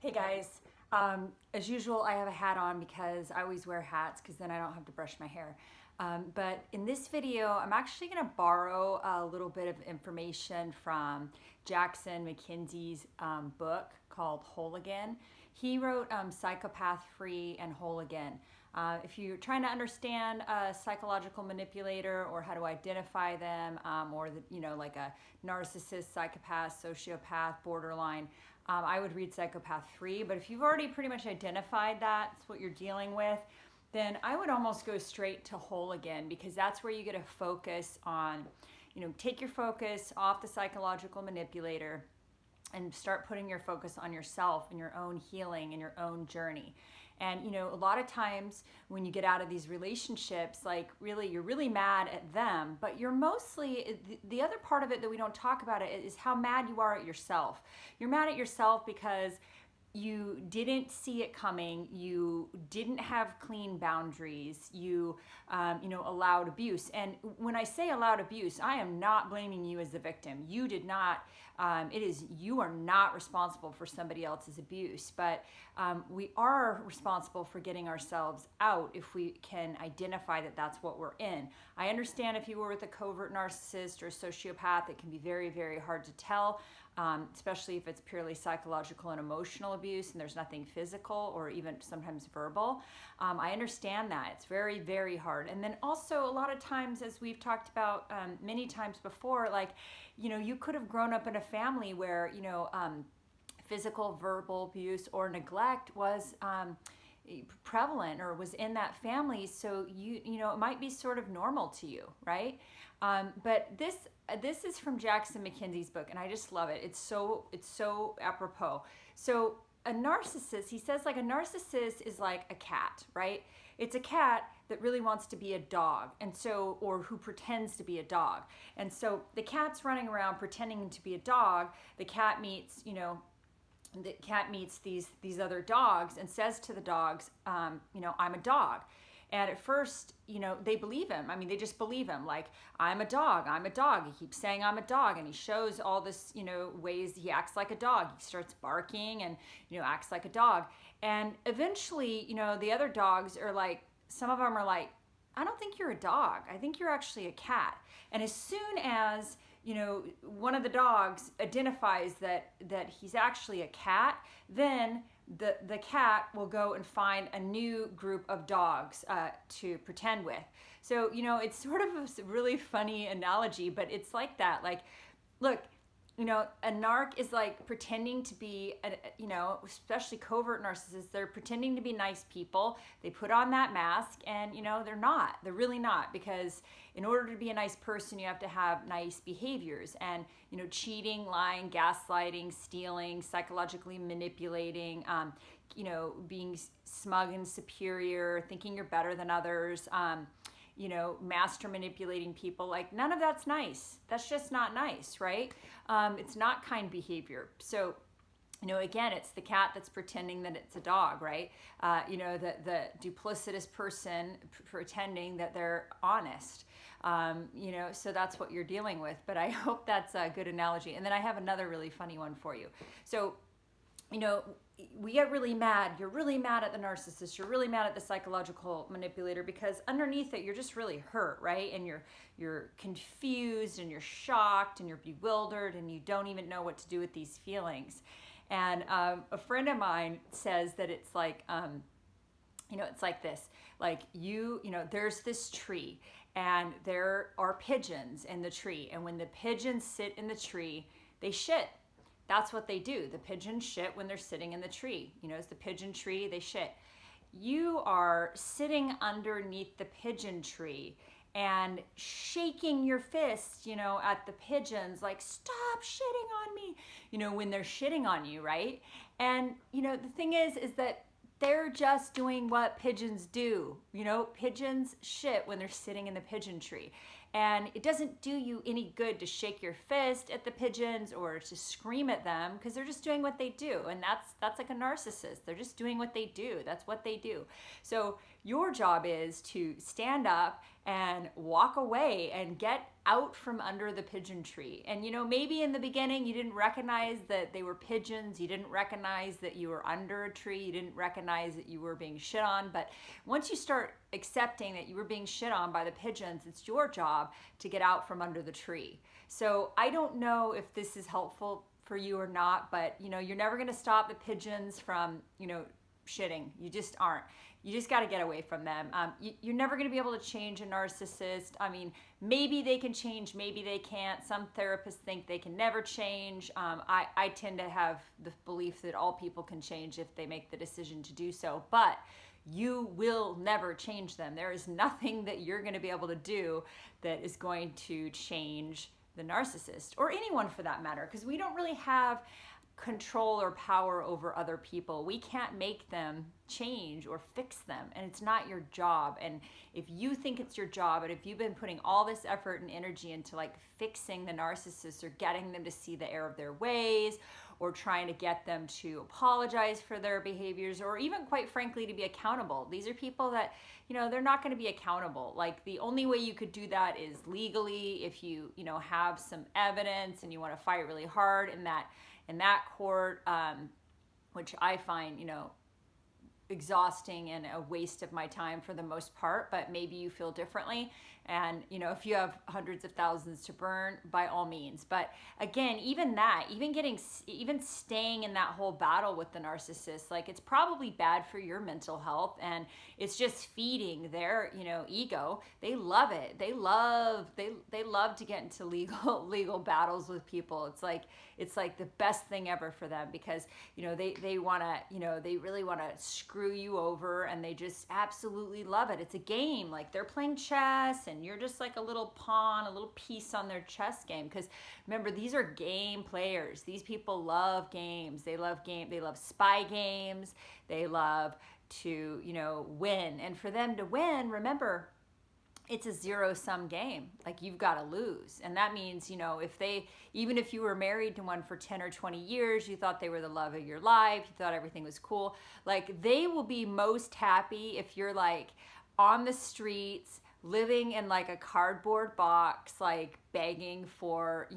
Hey guys, as usual I have a hat on because I always wear hats because then I don't have to brush my hair. But in this video I'm actually going to borrow a little bit of information from Jackson McKenzie's book called Whole Again. He wrote Psychopath Free and Whole Again. If you're trying to understand a psychological manipulator or how to identify them, or like a narcissist, psychopath, sociopath, borderline, I would read Psychopath Free. But if you've already pretty much identified that's what you're dealing with, then I would almost go straight to Whole Again, because that's where you get to focus on, take your focus off the psychological manipulator and start putting your focus on yourself and your own healing and your own journey. And a lot of times when you get out of these relationships, like you're really mad at them, but you're mostly, the other part of it that we don't talk about it is how mad you are at yourself. You're mad at yourself because you didn't see it coming, you didn't have clean boundaries, you allowed abuse. And when I say allowed abuse, I am not blaming you as the victim. You did not, you are not responsible for somebody else's abuse, but we are responsible for getting ourselves out if we can identify that that's what we're in. I understand if you were with a covert narcissist or a sociopath, it can be very, very hard to tell. Especially if it's purely psychological and emotional abuse and there's nothing physical or even sometimes verbal. I understand that. It's very, very hard. And then also a lot of times, as we've talked about many times before, you could have grown up in a family where, physical, verbal abuse or neglect was prevalent or was in that family, so it might be sort of normal to you, right? But this is from Jackson McKenzie's book, and I just love it. It's so apropos. So a narcissist, he says, like a narcissist is like a cat, right? It's a cat that really wants to be a dog, and so, or who pretends to be a dog. And so the cat's running around pretending to be a dog. The cat meets, these other dogs and says to the dogs, I'm a dog. And at first, they believe him. I mean, they just believe him. Like, I'm a dog, I'm a dog. He keeps saying I'm a dog, and he shows all this, ways he acts like a dog. He starts barking and, acts like a dog. And eventually, the other dogs are like, some of them are like, I don't think you're a dog. I think you're actually a cat. And as soon as one of the dogs identifies that he's actually a cat, then the cat will go and find a new group of dogs to pretend with. So, it's sort of a really funny analogy, but it's like that. Like, look, a narc is like pretending to be, especially covert narcissists, they're pretending to be nice people. They put on that mask and, they're not. They're really not, because in order to be a nice person, you have to have nice behaviors. And, cheating, lying, gaslighting, stealing, psychologically manipulating, being smug and superior, thinking you're better than others, master manipulating people, like none of that's nice. That's just not nice, right? It's not kind behavior. So, again, it's the cat that's pretending that it's a dog, right? The duplicitous person pretending that they're honest. So that's what you're dealing with. But I hope that's a good analogy. And then I have another really funny one for you. So, we get really mad. You're really mad at the narcissist. You're really mad at the psychological manipulator because underneath it, you're just really hurt, right? And you're confused and you're shocked and you're bewildered and you don't even know what to do with these feelings. And a friend of mine says that it's like, it's like this. Like there's this tree and there are pigeons in the tree. And when the pigeons sit in the tree, they shit. That's what they do. The pigeons shit when they're sitting in the tree. It's the pigeon tree, they shit. You are sitting underneath the pigeon tree and shaking your fist, at the pigeons, like, stop shitting on me, when they're shitting on you, right? And, the thing is that they're just doing what pigeons do. Pigeons shit when they're sitting in the pigeon tree. And it doesn't do you any good to shake your fist at the pigeons or to scream at them, because they're just doing what they do. And that's like a narcissist. They're just doing what they do. That's what they do. So your job is to stand up and walk away and get out from under the pigeon tree. And maybe in the beginning you didn't recognize that they were pigeons, you didn't recognize that you were under a tree, you didn't recognize that you were being shit on. But once you start accepting that you were being shit on by the pigeons, it's your job to get out from under the tree. So I don't know if this is helpful for you or not, but you're never going to stop the pigeons from shitting. You just aren't. You just got to get away from them. You're never going to be able to change a narcissist. I mean, maybe they can change, maybe they can't. Some therapists think they can never change. I tend to have the belief that all people can change if they make the decision to do so, but you will never change them. There is nothing that you're going to be able to do that is going to change the narcissist, or anyone for that matter, because we don't really have control or power over other people. We can't make them change or fix them, and it's not your job. And if you think it's your job, and if you've been putting all this effort and energy into like fixing the narcissist or getting them to see the error of their ways, or trying to get them to apologize for their behaviors, or even quite frankly to be accountable, these are people that they're not going to be accountable. Like, the only way you could do that is legally, if you have some evidence and you want to fight really hard in that court, which I find exhausting and a waste of my time for the most part, but maybe you feel differently. And if you have hundreds of thousands to burn, by all means. But again, even staying in that whole battle with the narcissist, like, it's probably bad for your mental health, and it's just feeding their ego. They love it. They love to get into legal battles with people. It's like the best thing ever for them, because they want to they really want to screw you over, and they just absolutely love it. It's a game. Like, they're playing chess and you're just like a little pawn, a little piece on their chess game. Because remember, these are game players. These people love games. They love spy games. They love to win. And for them to win, remember, it's a zero-sum game. Like, you've got to lose. And that means, even if you were married to one for 10 or 20 years, you thought they were the love of your life, you thought everything was cool, like, they will be most happy if you're like on the streets, living in like a cardboard box, like begging for,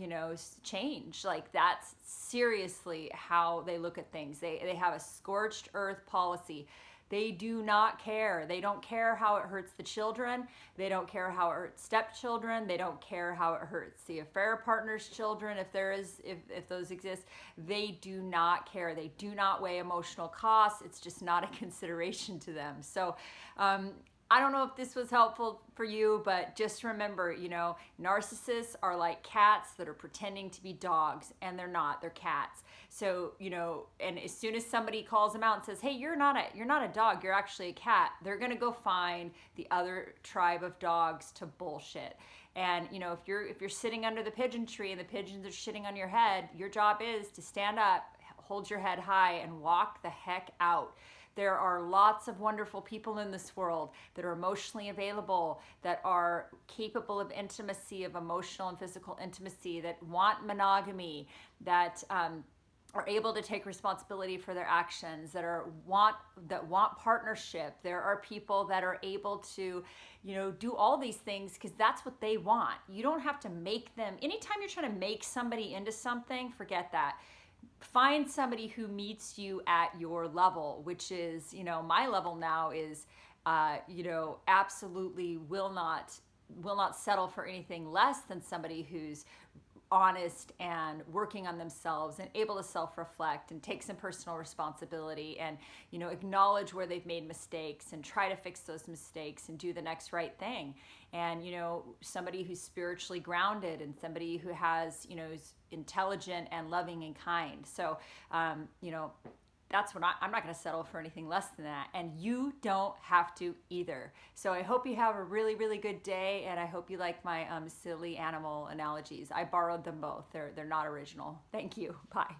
change. Like, that's seriously how they look at things. They have a scorched earth policy. They do not care. They don't care how it hurts the children. They don't care how it hurts stepchildren. They don't care how it hurts the affair partner's children, if those exist. They do not care. They do not weigh emotional costs. It's just not a consideration to them. So, I don't know if this was helpful for you, but just remember, narcissists are like cats that are pretending to be dogs, and they're not. They're cats. So, and as soon as somebody calls them out and says, "Hey, you're not a dog, you're actually a cat," they're going to go find the other tribe of dogs to bullshit. And, if you're sitting under the pigeon tree and the pigeons are shitting on your head, your job is to stand up, hold your head high, and walk the heck out. There are lots of wonderful people in this world that are emotionally available, that are capable of intimacy, of emotional and physical intimacy, that want monogamy, that are able to take responsibility for their actions, that want partnership. There are people that are able to, do all these things because that's what they want. You don't have to make them. Anytime you're trying to make somebody into something, forget that. Find somebody who meets you at your level, which is, my level now is, absolutely will not settle for anything less than somebody who's honest and working on themselves and able to self-reflect and take some personal responsibility and, acknowledge where they've made mistakes and try to fix those mistakes and do the next right thing. And, somebody who's spiritually grounded and somebody who has, is intelligent and loving and kind. So, that's what I'm not going to settle for anything less than that. And you don't have to either. So I hope you have a really, really good day. And I hope you like my silly animal analogies. I borrowed them both. They're not original. Thank you. Bye.